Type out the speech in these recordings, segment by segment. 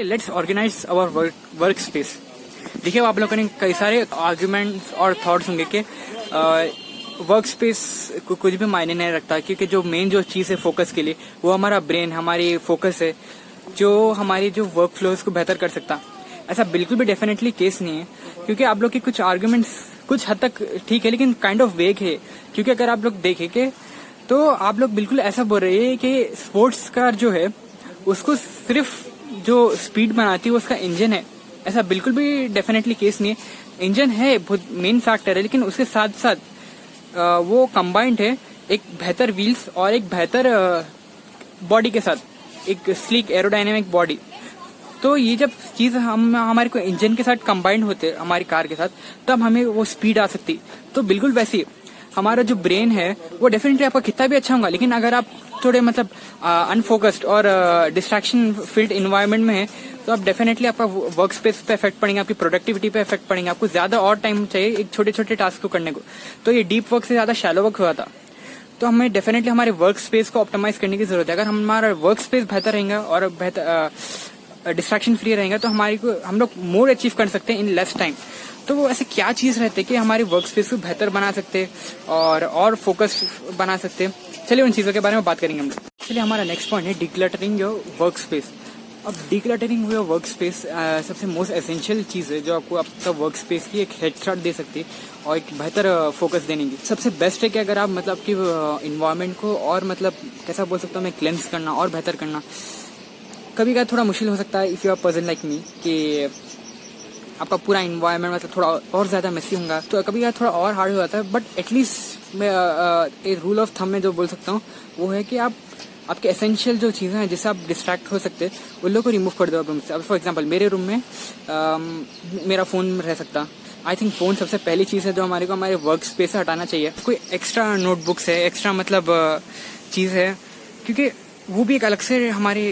Let's organize our work space. देखिए आप लोगों ने कई सारे आर्ग्यूमेंट्स और थॉट्स होंगे कि वर्क स्पेस को कुछ भी मायने नहीं रखता, क्योंकि जो मेन जो चीज़ है फोकस के लिए वो हमारा ब्रेन, हमारी फोकस है जो हमारी जो वर्क फ्लोज को बेहतर कर सकता। ऐसा बिल्कुल भी डेफिनेटली केस नहीं है, क्योंकि आप लोग के कुछ आर्ग्यूमेंट्स कुछ हद तक ठीक है लेकिन काइंड ऑफ वेग है। क्योंकि अगर आप लोग देखें कि तो आप लोग बिल्कुल ऐसा बोल रहे हैं कि स्पोर्ट्स कार जो है उसको सिर्फ जो स्पीड बनाती है उसका इंजन है। ऐसा बिल्कुल भी डेफिनेटली केस नहीं है। इंजन है बहुत मेन फैक्टर है, लेकिन उसके साथ साथ वो कंबाइंड है एक बेहतर व्हील्स और एक बेहतर बॉडी के साथ, एक स्लीक एरोडायनेमिक बॉडी। तो ये जब चीज हम हमारे को इंजन के साथ कंबाइंड होते हमारी कार के साथ, तब हमें वो स्पीड आ सकती। तो बिल्कुल वैसे ही हमारा जो ब्रेन है वो डेफिनेटली आपका कितना भी अच्छा होगा, लेकिन अगर आप थोड़े मतलब अनफोकस्ड और डिस्ट्रैक्शन फील्ड इन्वायरमेंट में है तो आप डेफिनेटली आपका वर्क स्पेस पे इफेक्ट पड़ेंगे, आपकी प्रोडक्टिविटी पे इफेक्ट पड़ेंगे। आपको ज्यादा और टाइम चाहिए एक छोटे छोटे टास्क को करने को। तो ये डीप वर्क से ज्यादा शैलो वर्क हुआ था। तो हमें डेफिनेटली हमारे वर्क स्पेस को ऑप्टिमाइज करने की जरूरत है। अगर हमारा वर्क स्पेस बेहतर रहेगा और बेहतर डिस्ट्रैक्शन फ्री रहेगा तो हम लोग मोर अचीव कर सकते हैं इन लेस टाइम। तो वो ऐसे क्या चीज रहते हैं कि हमारे वर्क स्पेस को बेहतर बना सकते हैं और फोकस बना सकते हैं। चलिए उन चीजों के बारे में बात करेंगे हम लोग। चलिए हमारा नेक्स्ट पॉइंट है डिक्लटरिंग योर वर्क स्पेस। अब डिक्लटरिंग योर वर्क स्पेस सबसे मोस्ट एसेंशियल चीज है जो आपको आपका वर्क स्पेस की एक हेड स्टार्ट दे सकती है और एक बेहतर फोकस देने की। सबसे बेस्ट है कि अगर आप मतलब कि इन्वायरमेंट को और मतलब कैसा बोल सकता हूँ मैं, क्लेंस करना और बेहतर करना कभी कभी थोड़ा मुश्किल हो सकता है if you are person like me, कि आपका पूरा इन्वायरमेंट मतलब थोड़ा और ज्यादा मेसी होगा तो कभी कभी थोड़ा और हार्ड हो जाता है। बट एटलीस्ट मैं एक रूल ऑफ थंब में जो बोल सकता हूँ वो है कि आप आपके एसेंशियल जो चीज़ें हैं जिससे आप डिस्ट्रैक्ट हो सकते हैं उन लोगों को रिमूव कर दो रूम से। अब फॉर एग्जांपल मेरे रूम में मेरा फ़ोन रह सकता। आई थिंक फ़ोन सबसे पहली चीज़ है जो हमारे को हमारे वर्क स्पेस से हटाना चाहिए। कोई एक्स्ट्रा नोटबुक्स है, एक्स्ट्रा मतलब चीज़ है, क्योंकि वो भी एक अलग से हमारे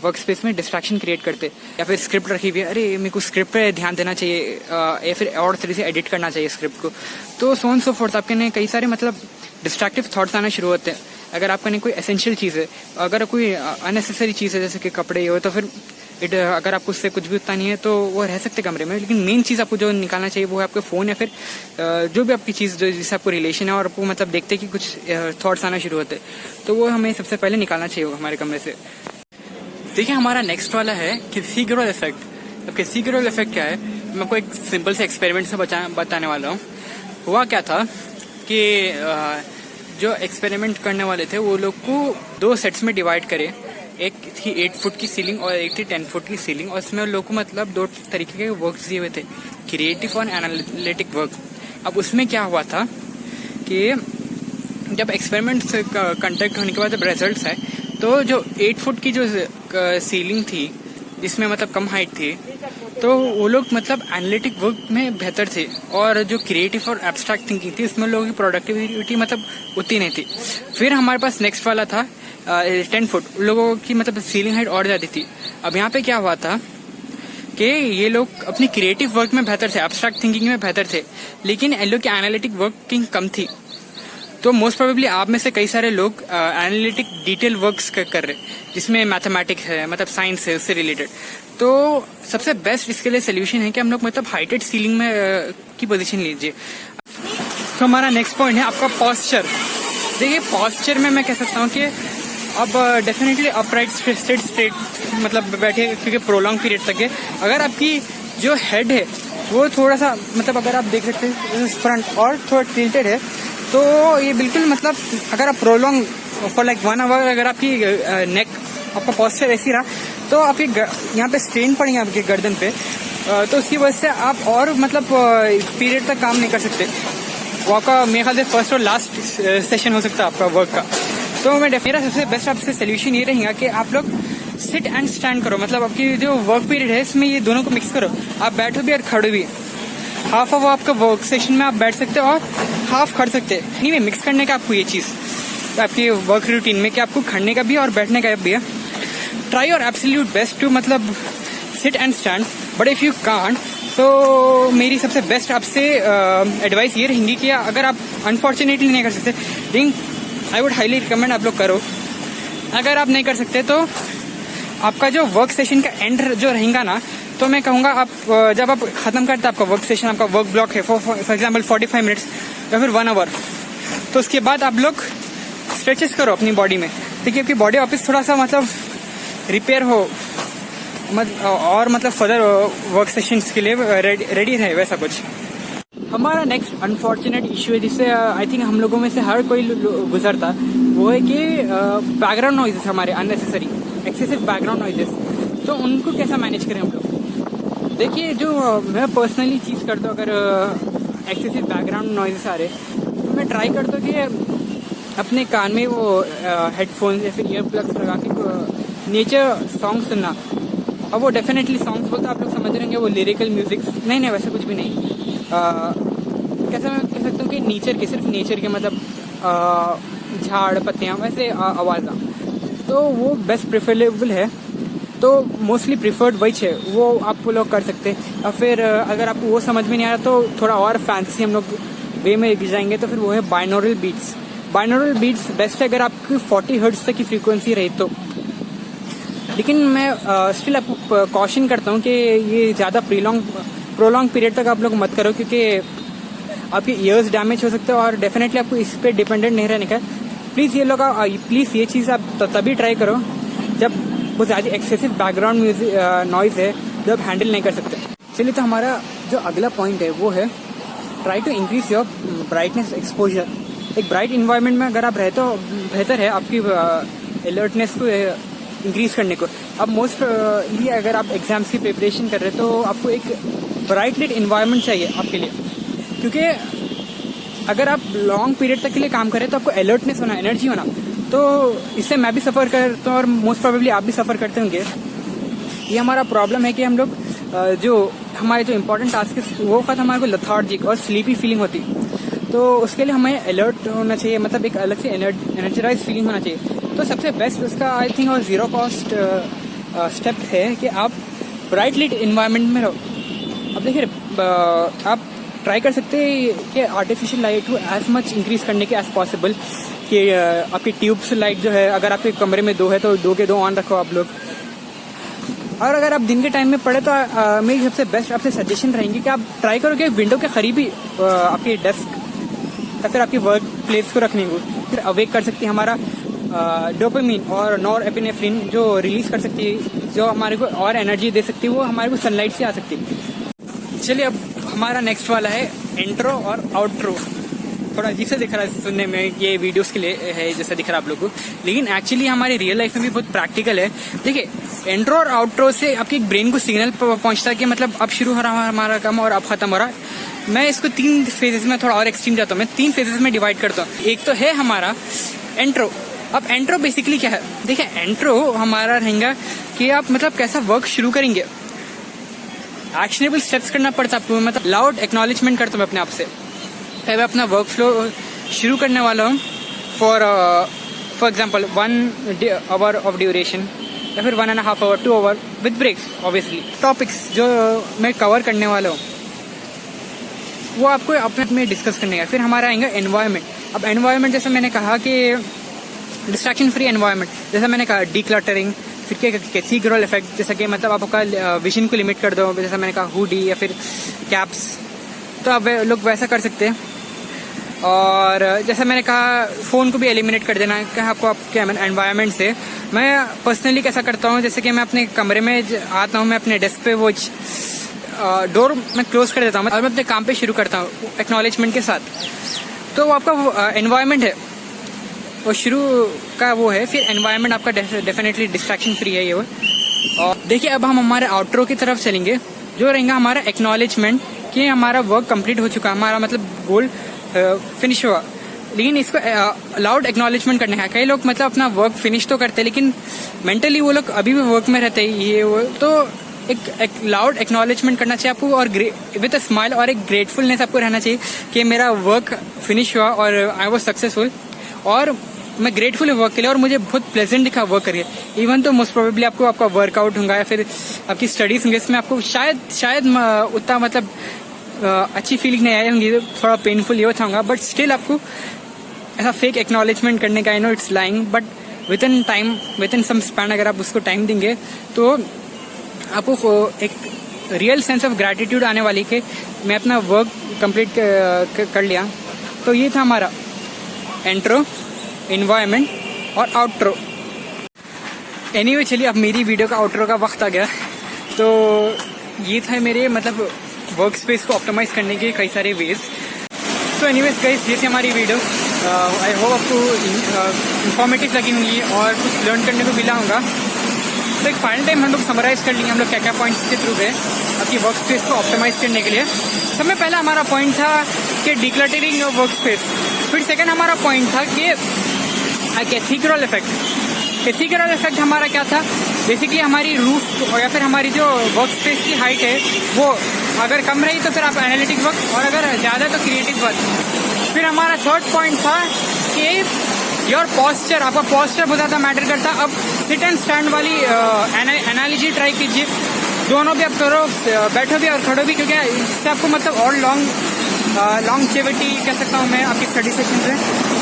वर्क स्पेस में डिस्ट्रैक्शन क्रिएट करते। या फिर स्क्रिप्ट रखी हुई है, अरे मेरे को स्क्रिप्ट पे ध्यान देना चाहिए या फिर और तरीके से एडिट करना चाहिए स्क्रिप्ट को। तो सो एंड सो फोर्थ आपके ने कई सारे मतलब डिस्ट्रैक्टिव थॉट्स आना शुरू होते हैं। अगर आपका नहीं कोई एसेंशियल चीज़ है, अगर कोई अननेसेसरी चीज़ है जैसे कि कपड़े हो, तो फिर अगर आपको उससे कुछ भी उतना नहीं है तो वो रह सकते कमरे में। लेकिन मेन चीज़ आपको जो निकालना चाहिए वो है आपका फ़ोन या फिर जो भी आपकी चीज़ जो जिससे आपको रिलेशन है और आपको मतलब देखते कि कुछ थॉट्स आना शुरू होते, तो वो हमें सबसे पहले निकालना चाहिए हमारे कमरे से। देखिए हमारा नेक्स्ट वाला है कैथीड्रल इफेक्ट। अब कैथीड्रल इफेक्ट क्या है, मैं आपको एक सिंपल से एक्सपेरिमेंट से बताने वाला हूँ। हुआ क्या था कि जो एक्सपेरिमेंट करने वाले थे वो लोग को 2 सेट्स में डिवाइड करे। एक थी 8 फुट की सीलिंग और एक थी 10 फुट की सीलिंग, और इसमें लोग को मतलब 2 तरीके के वर्क दिए हुए थे, क्रिएटिव और एनालिटिक वर्क। अब उसमें क्या हुआ था कि जब एक्सपेरिमेंट कंडक्ट होने के बाद जब रिजल्ट्स आए तो जो 8 फुट की जो सीलिंग थी जिसमें मतलब कम हाइट थी, तो वो लोग मतलब एनालिटिक वर्क में बेहतर थे, और जो क्रिएटिव और एब्स्ट्रैक्ट थिंकिंग थी उसमें लोगों की प्रोडक्टिविटी मतलब उतनी नहीं थी। फिर हमारे पास नेक्स्ट वाला था 10 फुट, लोगों की मतलब सीलिंग हाइट और ज़्यादा थी। अब यहाँ पे क्या हुआ था कि ये लोग अपनी क्रिएटिव वर्क में बेहतर थे, एब्स्ट्रैक्ट थिंकिंग में बेहतर थे, लेकिन इन लोग की एनालिटिक वर्किंग कम थी। तो मोस्ट प्रोबेबली आप में से कई सारे लोग एनालिटिक डिटेल वर्क्स कर रहे जिसमें मैथमेटिक्स है, मतलब साइंस है, उससे रिलेटेड। तो सबसे बेस्ट इसके लिए सोल्यूशन है कि हम लोग मतलब हाइटेड सीलिंग में की पोजीशन लीजिए। तो हमारा नेक्स्ट पॉइंट है आपका पॉस्चर। देखिए पॉस्चर में मैं कह सकता हूँ कि अब डेफिनेटली अपराइट स्ट्रेट मतलब बैठे, क्योंकि प्रोलॉन्ग पीरियड तक है। अगर आपकी जो हेड है वो थोड़ा सा मतलब अगर आप देख सकते हैं फ्रंट और थोड़ा टिल्टेड है, तो ये बिल्कुल मतलब अगर आप प्रोलॉन्ग फॉर लाइक 1 आवर अगर आपकी नेक आपका पॉस्चर ऐसी रहा तो आपके यहाँ पे स्ट्रेन पड़ेंगे आपके गर्दन पे, तो उसकी वजह से आप और मतलब पीरियड तक काम नहीं कर सकते। वो आपका मेरे ख्याल से फर्स्ट और लास्ट सेशन हो सकता है आपका वर्क का। तो मेरा सबसे बेस्ट आपसे सोल्यूशन ये रहेगा कि आप लोग सिट एंड स्टैंड करो। मतलब आपकी जो वर्क पीरियड है इसमें ये दोनों को मिक्स करो, आप बैठो भी और खड़ो भी। हाफ ऑफ आपका वर्क सेशन में आप बैठ सकते हो और हाफ खड़ सकते हैं। नहीं, मिक्स करने का आपको ये चीज़ आपकी वर्क रूटीन में कि आपको खड़ने का भी और बैठने का भी है। Try your absolute best to मतलब sit and stand, but if you can't तो मेरी सबसे बेस्ट आपसे एडवाइस ये रहेंगी कि अगर आप अनफॉर्चुनेटली नहीं कर सकते, लेकिन आई वुड हाईली रिकमेंड आप लोग करो। अगर आप नहीं कर सकते तो आपका जो वर्क सेशन का एंड जो रहेगा ना, तो मैं कहूँगा आप जब आप खत्म करते हैं आपका वर्क सेशन, आपका वर्क ब्लॉक है फॉर एग्जाम्पल 45 मिनट्स या फिर 1 आवर, तो उसके बाद आप लोग स्ट्रेचेस करो अपनी बॉडी में, ताकि आपकी बॉडी वापस थोड़ा सा मतलब रिपेयर हो, और मतलब फर्दर वर्क सेशंस के लिए रेडी रहे, वैसा कुछ। हमारा नेक्स्ट अनफॉर्चुनेट इश्यू है जिससे आई थिंक हम लोगों में से हर कोई गुजरता, वो है कि बैकग्राउंड नॉइजेस, हमारे अननेसेसरी एक्सेसिव बैकग्राउंड नॉइजेस, तो उनको कैसा मैनेज करें हम लोग। देखिए, जो मैं पर्सनली चीज़ करता हूँ, अगर एक्सेसिव बैकग्राउंड नॉइजेस आ रहे तो मैं ट्राई करता हूँ कि अपने कान में वो हेडफोन्स या फिर ईयर प्लग्स लगा के नेचर सॉन्ग सुनना। अब वो डेफिनेटली सॉन्ग्स बोलते आप लोग समझ रहे होंगे, वो लिरिकल म्यूजिक नहीं, वैसे कुछ भी नहीं। कैसे मैं कह सकता हूँ कि नेचर के, सिर्फ नेचर के, मतलब झाड़ पत्तियाँ वैसे आवाज़, तो वो बेस्ट प्रेफरेबल है। तो मोस्टली प्रिफर्ड वही है, वो आप लोग कर सकते हैं। और फिर अगर आपको वो समझ में नहीं आ रहा तो थोड़ा और फैंसी हम लोग वे में जाएंगे, तो फिर वो है binaural beats. Binaural beats best है अगर आपकी 40 हर्ट्ज तक की फ्रीक्वेंसी रही तो। लेकिन मैं स्टिल आपको कॉशन करता हूँ कि ये ज़्यादा प्रोलॉन्ग पीरियड तक आप लोग मत करो, क्योंकि आपके ईयर्स डैमेज हो सकते हैं और डेफिनेटली आपको इस पर डिपेंडेंट नहीं रहने का। प्लीज़ ये चीज़ आप तभी ट्राई करो जब वो ज़्यादा एक्सेसिव बैकग्राउंड म्यूजिक नॉइज़ है जब हैंडल नहीं कर सकते। चलिए, तो हमारा जो अगला पॉइंट है वो है try to increase your brightness exposure. एक ब्राइट इन्वायरमेंट में अगर आप रहते हो बेहतर है आपकी अलर्टनेस को इंक्रीज करने को। अब मोस्टली अगर आप एग्जाम्स की प्रिपरेशन कर रहे हैं तो आपको एक ब्राइट लिट इन्वायरमेंट चाहिए आपके लिए, क्योंकि अगर आप लॉन्ग पीरियड तक के लिए काम करें तो आपको अलर्टनेस होना, एनर्जी होना। तो इससे मैं भी सफ़र करता हूँ और मोस्ट प्रोबेबली आप भी सफ़र करते होंगे। ये हमारा प्रॉब्लम है कि हम लोग जो हमारे जो इंपॉर्टेंट टास्क है वो वक्त हमारे को लेथार्जिक और स्लीपी फीलिंग होती, तो उसके लिए हमें अलर्ट होना चाहिए, मतलब एक अलग से एनर्जाइज फीलिंग होना चाहिए। तो सबसे बेस्ट उसका आई थिंक और ज़ीरो कॉस्ट स्टेप है कि आप ब्राइट लिट इन्वायरमेंट में रहो। अब देखिए, आप ट्राई कर सकते हैं कि आर्टिफिशियल लाइट को एज मच इंक्रीज करने के एज पॉसिबल, कि आपकी ट्यूब्स लाइट जो है अगर आपके कमरे में 2 है तो 2 के 2 ऑन रखो आप लोग। और अगर आप दिन के टाइम में पढ़े तो मेरी सबसे बेस्ट आपसे सजेशन रहेंगे कि आप ट्राई करो कि विंडो के करीब ही आपकी डेस्क या फिर आपकी वर्क प्लेस को रखने को फिर अवेक कर सकती है हमारा डोपामिन और नॉरएपिनेफ्रिन जो रिलीज कर सकती है, जो हमारे को और एनर्जी दे सकती है, वो हमारे को सनलाइट से आ सकती है। चलिए, अब हमारा नेक्स्ट वाला है इंट्रो और आउट्रो। थोड़ा अजीब सा दिख रहा है सुनने में, ये वीडियोस के लिए है जैसा दिख रहा है आप लोगों को, लेकिन एक्चुअली हमारी रियल लाइफ में भी बहुत प्रैक्टिकल है। देखिए, इंट्रो और आउट्रो से आपके ब्रेन को सिग्नल पहुंचता है कि मतलब अब शुरू हो रहा है हमारा काम और अब खत्म हो रहा है। मैं इसको 3 फेजेस में थोड़ा और एक्सट्रीम जाता हूँ, मैं 3 फेजेस में डिवाइड करता हूँ। एक तो है हमारा इंट्रो। अब इंट्रो बेसिकली क्या है, देखिए इंट्रो हमारा रहेगा कि आप मतलब कैसा वर्क शुरू करेंगे, एक्शनेबल स्टेप्स करना पड़ता है आपको, मतलब लाउड एक्नॉलेजमेंट करता हूँ मैं अपने आप से। मैं अपना वर्क फ्लो शुरू करने वाला हूँ for example 1 hour of duration या फिर 1.5 hour 2 hour with breaks. Obviously topics जो मैं कवर करने वाला हूँ वो आपको अपने में डिस्कस करने का। फिर हमारा आएगा एनवायरनमेंट। अब एनवायरनमेंट जैसे मैंने कहा कि डिस्ट्रैक्शन फ्री एनवायरनमेंट, जैसा मैंने कहा डीक्लटरिंग, फिर कैथीड्रल इफेक्ट, जैसा कि मतलब आपका विजन को लिमिट कर दो, जैसा मैंने कहा हुडी या फिर कैप्स, तो आप लोग वैसा कर सकते हैं। और जैसा मैंने कहा फ़ोन को भी एलिमिनेट कर देना है आपको आपके एनवायरनमेंट से। मैं पर्सनली कैसा करता हूँ, जैसे कि मैं अपने कमरे में आता हूँ, मैं अपने डेस्क पे वो डोर मैं क्लोज कर देता हूँ और मैं अपने काम पे शुरू करता हूँ एक्नॉलेजमेंट के साथ। तो वो आपका एनवायरनमेंट है वो शुरू का वो है। फिर एनवायरनमेंट आपका डेफिनेटली डिस्ट्रैक्शन फ्री है ये वो। और देखिए, अब हम हमारे आउटरो की तरफ चलेंगे, जो रहेगा हमारा एक्नॉलेजमेंट कि हमारा वर्क कंप्लीट हो चुका, हमारा मतलब गोल फिनिश हुआ। लेकिन इसको लाउड एक्नॉलेजमेंट करने का, कई लोग मतलब अपना वर्क फिनिश तो करते हैं लेकिन मेंटली वो लोग अभी भी वर्क में रहते हैं, ये वो। तो एक लाउड एक्नॉलेजमेंट करना चाहिए आपको और विद अ स्माइल और एक ग्रेटफुलनेस आपको रहना चाहिए कि मेरा वर्क फिनिश हुआ और आई वाज सक्सेसफुल और मैं ग्रेटफुल हूँ वर्क के लिए और मुझे बहुत प्लेजेंट दिखा वर्क करके। इवन तो मोस्ट प्रोबेबली आपको आपका वर्कआउट होगा या फिर आपकी स्टडीज होंगे, इसमें आपको शायद उतना मतलब अच्छी फीलिंग नहीं आई होंगी, थोड़ा पेनफुल ये होता होगा, बट स्टिल आपको ऐसा फेक एक्नॉलेजमेंट करने का, it's lying, but within some span अगर आप उसको टाइम देंगे तो आपको एक रियल सेंस ऑफ ग्रैटिट्यूड आने वाली कि मैं अपना वर्क कंप्लीट कर लिया। तो ये था हमारा इंट्रो, एनवायरनमेंट और आउट्रो। एनीवे चलिए अब मेरी वीडियो का आउट्रो का वक्त आ गया। तो ये था मेरे मतलब वर्क स्पेस को ऑप्टिमाइज करने के कई सारे वेज। तो एनीवेज गाइस, ये थी हमारी वीडियो। आई होप आपको इंफॉर्मेटिव लगी होंगी और कुछ लर्न करने को मिला होगा। तो एक फाइनल टाइम हम लोग समराइज कर लेंगे हम लोग क्या क्या पॉइंट्स के थ्रू गए आपकी वर्क स्पेस को ऑप्टिमाइज करने के लिए। सबसे पहला हमारा पॉइंट था कि डिक्लटरिंग योर वर्क स्पेस। फिर सेकंड हमारा पॉइंट था कि एथिकल इफेक्ट। एथिकल इफेक्ट हमारा क्या था, बेसिकली हमारी रूफ या फिर हमारी जो वर्क स्पेस की हाइट है वो अगर कम रही तो फिर आप एनालिटिक वर्क, और अगर ज़्यादा तो क्रिएटिव वर्क। फिर हमारा थर्ड पॉइंट था कि योर पॉस्चर, आपका पॉस्चर बहुत ज़्यादा मैटर करता। अब सिट एंड स्टैंड वाली एनालॉजी ट्राई कीजिए, दोनों भी आप करो, बैठो भी और खड़ो भी, क्योंकि इससे आपको मतलब और लॉन्गजेविटी कह सकता हूँ मैं आपकी स्टडी सेशन से।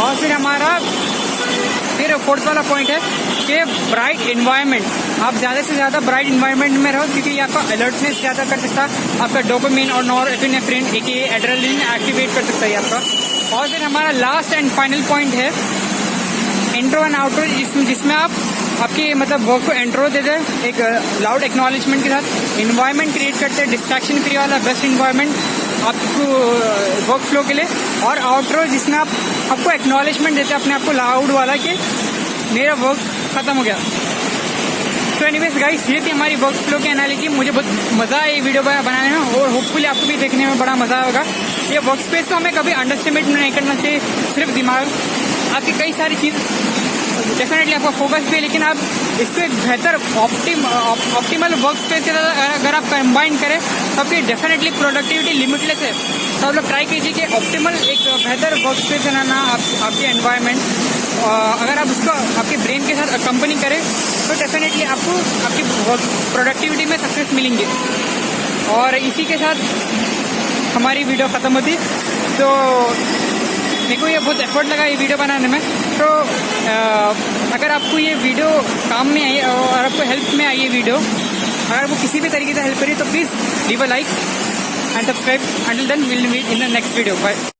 और फिर फोर्थ वाला पॉइंट है कि ब्राइट इन्वायरमेंट, आप ज़्यादा से ज़्यादा ब्राइट इन्वायरमेंट में रहो, क्योंकि ये आपका अलर्टनेस ज़्यादा कर सकता है, आपका डोपामिन और नॉरएपिनेफ्रिन एड्रेनलिन एक्टिवेट कर सकता है आपका। और फिर हमारा लास्ट एंड फाइनल पॉइंट है इंट्रो एंड आउट्रो, जिसमें आप आपके मतलब वर्क को इंट्रो देते हैं एक लाउड एक्नॉलेजमेंट के साथ, इन्वायरमेंट क्रिएट करते हैं डिस्ट्रैक्शन फ्री वाला बेस्ट इन्वायरमेंट आपको वर्क फ्लो के लिए, और आउट्रो जिसमें आपको एक्नॉलेजमेंट देते हैं अपने आप को लाउड वाला कि मेरा वर्क खत्म हो गया। तो एनीवेज गाइस, ये थी हमारी वर्क फ्लो की एनालिसिस। मुझे बहुत मज़ा आया ये वीडियो बनाने में और होपफुली आपको भी देखने में बड़ा मज़ा होगा। ये वर्क स्पेस को हमें कभी अंडरस्टिमेट नहीं करना चाहिए, सिर्फ दिमाग आपकी कई सारी चीज़ डेफिनेटली आपका फोकस भी है, लेकिन आप इसको एक बेहतर ऑप्टिमल वर्क स्पेस के साथ अगर आप कंबाइन करें तो आपकी डेफिनेटली प्रोडक्टिविटी लिमिटलेस है। तो आप लोग ट्राई कीजिए कि ऑप्टिमल एक बेहतर वर्क स्पेस बनाना आपके एनवायरनमेंट, अगर आप उसको आपके ब्रेन के साथ कंपनी करें तो डेफिनेटली आपको आपकी प्रोडक्टिविटी में सक्सेस मिलेंगे। और इसी के साथ हमारी वीडियो ख़त्म होती। तो मेरे को ये बहुत एफर्ट लगा ये वीडियो बनाने में। तो अगर आपको ये वीडियो काम में आई और आपको हेल्प में आई ये वीडियो, अगर वो किसी भी तरीके से हेल्प करी तो please leave a like and subscribe. Until then will meet in the next video. Bye.